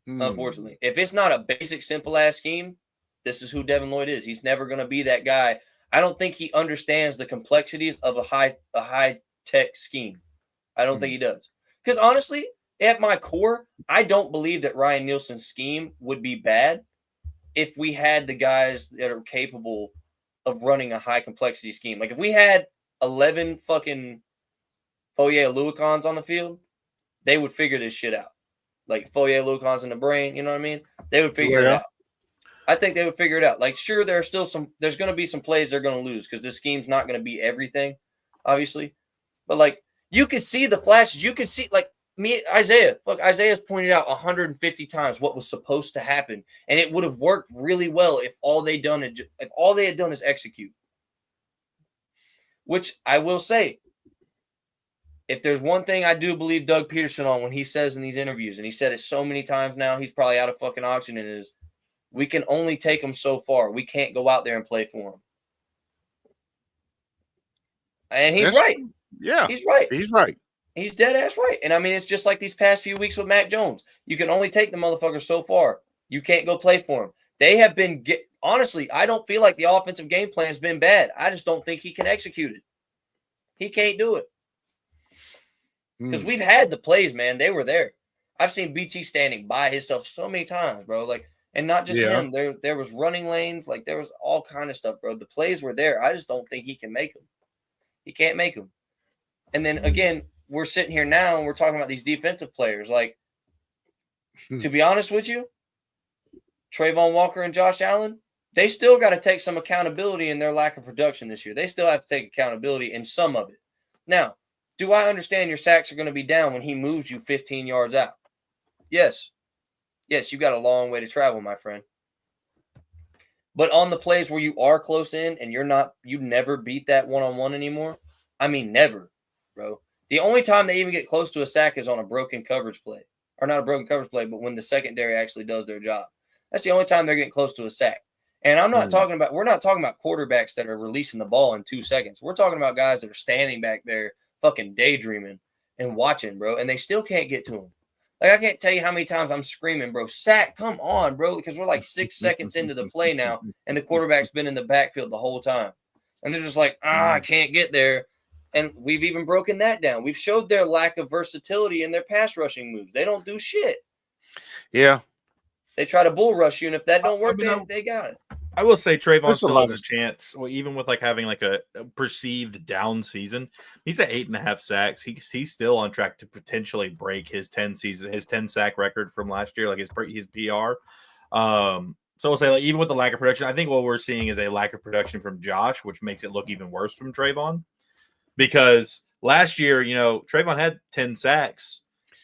Unfortunately, if it's not a basic, simple ass scheme, this is who Devin Lloyd is. He's never going to be that guy. I don't think he understands the complexities of a high tech scheme. I don't think he does. Because honestly, at my core, I don't believe that Ryan Nielsen's scheme would be bad if we had the guys that are capable of running a high complexity scheme. Like if we had 11 fucking Fourier Louikons on the field, they would figure this shit out. Like Fourier Louikons in the brain, you know what I mean? They would figure it out. I think they would figure it out. Like, sure, there's going to be some plays they're going to lose because this scheme's not going to be everything, obviously. But like, you could see the flashes. You could see, like, Isaiah's pointed out 150 times what was supposed to happen, and it would have worked really well if all they had done is execute. Which I will say, if there's one thing I do believe Doug Peterson on when he says in these interviews, and he said it so many times now, he's probably out of fucking oxygen, is we can only take them so far. We can't go out there and play for them. And he's right. Yeah, he's right. He's right. He's dead ass right. And I mean, it's just like these past few weeks with Mac Jones. You can only take the motherfucker so far. You can't go play for him. They have been honestly, I don't feel like the offensive game plan has been bad. I just don't think he can execute it. He can't do it. Because we've had the plays, man. They were there. I've seen BT standing by himself so many times, bro. Like, and not just him. There was running lanes. Like, there was all kind of stuff, bro. The plays were there. I just don't think he can make them. He can't make them. And then, again, we're sitting here now and we're talking about these defensive players. Like, to be honest with you, Trayvon Walker and Josh Allen, they still got to take some accountability in their lack of production this year. They still have to take accountability in some of it. Now, do I understand your sacks are going to be down when he moves you 15 yards out? Yes. Yes, you got a long way to travel, my friend. But on the plays where you are close in and you never beat that one-on-one anymore. I mean, never, bro. The only time they even get close to a sack is on a broken coverage play. Or not a broken coverage play, but when the secondary actually does their job. That's the only time they're getting close to a sack. And we're not talking about quarterbacks that are releasing the ball in 2 seconds. We're talking about guys that are standing back there fucking daydreaming and watching, bro, and they still can't get to him. Like, I can't tell you how many times I'm screaming, bro, sack, come on, bro, because we're like 6 seconds into the play now, and the quarterback's been in the backfield the whole time. And they're just like, I can't get there. And we've even broken that down. We've showed their lack of versatility in their pass rushing moves. They don't do shit. Yeah. They try to bull rush you, and if that don't work, they got it. I will say Trayvon still has a chance. Well, even with like having like a perceived down season, he's at 8.5 sacks. He's still on track to potentially break his 10 sack record from last year, like his PR. So we'll say, like, even with the lack of production, I think what we're seeing is a lack of production from Josh, which makes it look even worse from Trayvon. Because last year, Trayvon had 10 sacks.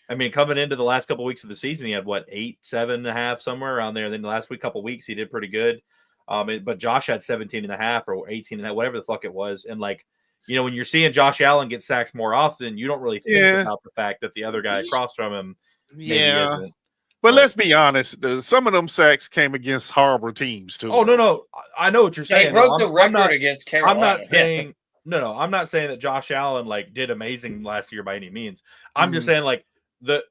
I mean, coming into the last couple of weeks of the season, he had 8, 7.5, somewhere around there. And then the last couple of weeks, he did pretty good. But Josh had 17.5 or 18.5, whatever the fuck it was. And when you're seeing Josh Allen get sacks more often, you don't really think about the fact that the other guy across from him maybe isn't. But let's be honest, some of them sacks came against horrible teams too. Oh, no. I know what you're saying. They broke the record against Carolina. I'm not saying I'm not saying that Josh Allen did amazing last year by any means. I'm just saying the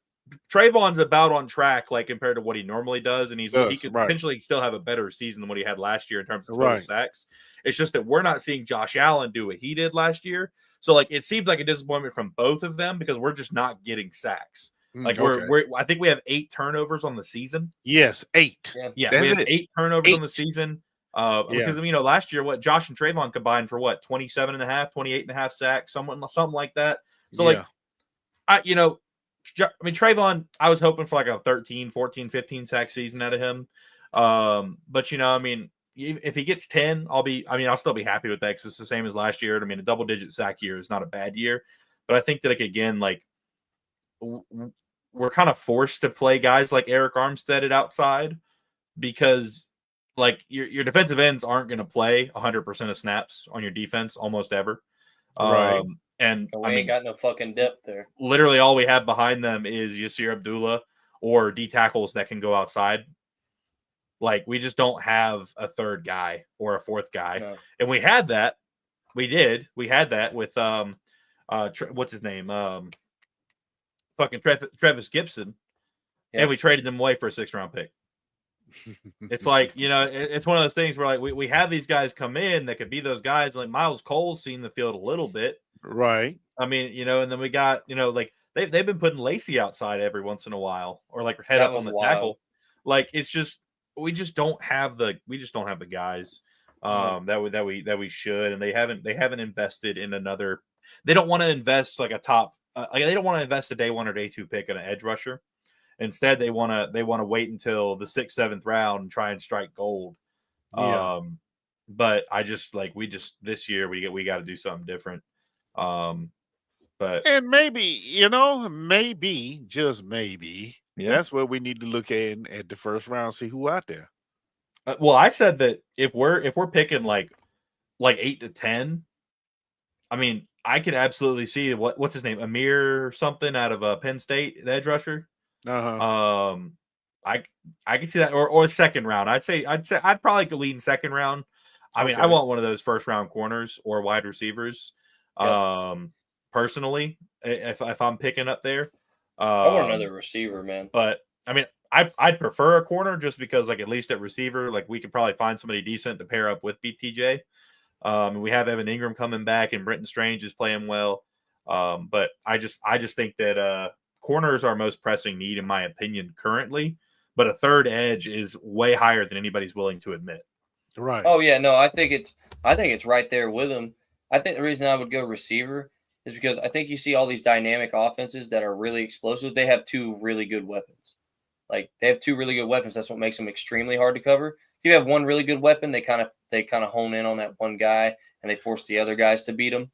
Trayvon's about on track, compared to what he normally does, and he could potentially still have a better season than what he had last year in terms of total sacks. It's just that we're not seeing Josh Allen do what he did last year. So it seems like a disappointment from both of them because we're just not getting sacks. I think we have 8 turnovers on the season. Yes, 8. Yeah, we have 8 turnovers on the season. Because last year, Josh and Trayvon combined for 27.5, 28.5 sacks, something like that. So Trayvon, I was hoping for a 13, 14, 15 sack season out of him. But if he gets 10, I'll still be happy with that because it's the same as last year. A double-digit sack year is not a bad year. But I think that again, we're kind of forced to play guys like Eric Armstead at outside because your defensive ends aren't going to play 100% of snaps on your defense almost ever. Right. And we ain't got no fucking depth there. Literally all we have behind them is Yasir Abdullah or D tackles that can go outside. We just don't have a third guy or a fourth guy. No. And we had that. We had that with what's his name? Fucking Travis Gibson. and we traded them away for a 6th-round pick. It's like, it's one of those things where like we have these guys come in that could be those guys. Like Miles Cole's seen the field a little bit, right? I mean, and then we got like they've been putting Lacey outside every once in a while, or like head up on the tackle. Like it's just we just don't have the guys that we should, and they haven't invested in another. They don't want to invest like a top they don't want to invest a day 1 or day 2 pick on an edge rusher. Instead, they want to wait until the 6th, 7th round and try and strike gold. Yeah. But I just this year we got to do something different. But and maybe maybe just maybe that's what we need to look at the first round, see who out there. Well, I said that if we're picking like 8 to 10, I mean, I could absolutely see what's his name, Amir something out of Penn State, the edge rusher. Uh-huh. I could see that, or 2nd round. I'd probably lean 2nd round. I mean, I want one of those 1st-round corners or wide receivers. Personally, if I'm picking up there, I want another receiver, man. But I mean, I'd prefer a corner just because, like, at least at receiver, like we could probably find somebody decent to pair up with BTJ. We have Evan Ingram coming back, and Brenton Strange is playing well. But I just think that corner is our most pressing need, in my opinion, currently. But a 3rd edge is way higher than anybody's willing to admit. Right. Oh yeah, no, I think it's right there with them. I think the reason I would go receiver is because I think you see all these dynamic offenses that are really explosive. They have 2 really good weapons. Like they have 2 really good weapons. That's what makes them extremely hard to cover. If you have one really good weapon, they kind of hone in on that one guy and they force the other guys to beat them.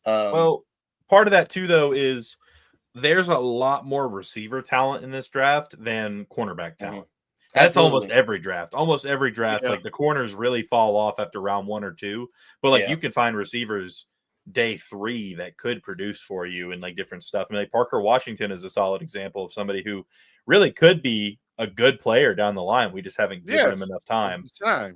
Well, part of that too, though, is there's a lot more receiver talent in this draft than cornerback talent. That's almost every draft. Almost every draft, like the corners really fall off after round 1 or 2. But like you can find receivers day 3 that could produce for you and like different stuff. I mean, like Parker Washington is a solid example of somebody who really could be a good player down the line. We just haven't given him enough time. Right.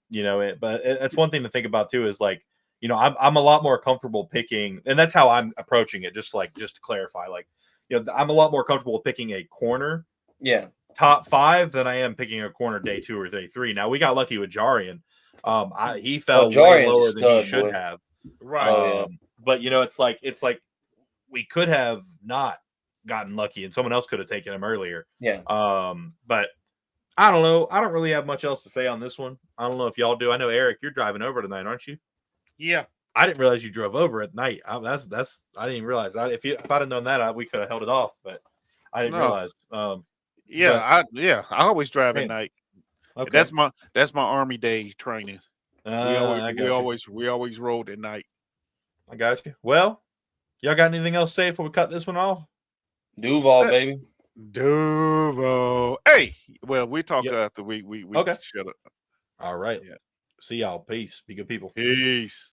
But it's one thing to think about too. Is like, I'm a lot more comfortable picking, and that's how I'm approaching it. Just to clarify, like, I'm a lot more comfortable picking a corner. Yeah. Top 5 than I am picking a corner day 2 or day 3. Now we got lucky with Jarian. He fell way lower than he should have. Right. But it's like we could have not gotten lucky, and someone else could have taken him earlier. Yeah. But I don't know. I don't really have much else to say on this one. I don't know if y'all do. I know, Eric, you're driving over tonight, aren't you? Yeah. I didn't realize you drove over at night. I didn't even realize that. If I'd have known that, we could have held it off. But I didn't realize. I always drive at night. Okay. That's my Army day training. We always rode at night. I got you. Well, y'all got anything else to say before we cut this one off? Duval, baby. Duval. Hey, well, we talk after we okay. Shut up. All right. Yeah. See y'all. Peace. Be good people. Peace.